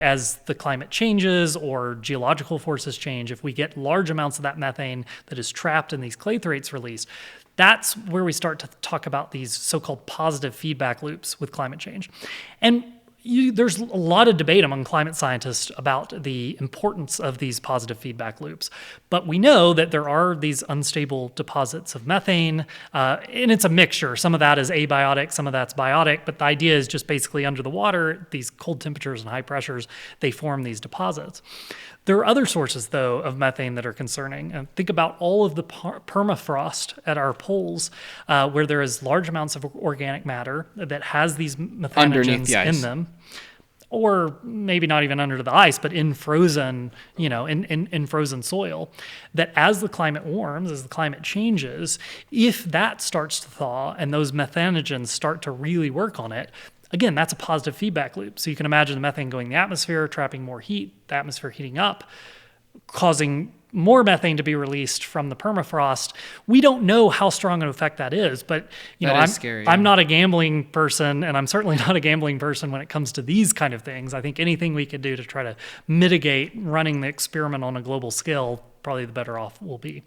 As the climate changes or geological forces change, if we get large amounts of that methane that is trapped in these clathrates released, that's where we start to talk about these so-called positive feedback loops with climate change. And there's a lot of debate among climate scientists about the importance of these positive feedback loops. But we know that there are these unstable deposits of methane, and it's a mixture. Some of that is abiotic, some of that's biotic, but the idea is just basically under the water, these cold temperatures and high pressures, they form these deposits. There are other sources, though, of methane that are concerning. And think about all of the permafrost at our poles, where there is large amounts of organic matter that has these methanogens in them. Or maybe not even under the ice, but in frozen, in frozen soil, that as the climate warms, as the climate changes, if that starts to thaw and those methanogens start to really work on it, again, that's a positive feedback loop. So you can imagine the methane going in the atmosphere, trapping more heat, the atmosphere heating up, causing more methane to be released from the permafrost. We don't know how strong an effect that is, but I'm not a gambling person, and I'm certainly not a gambling person when it comes to these kind of things. I think anything we could do to try to mitigate running the experiment on a global scale, probably the better off we'll be.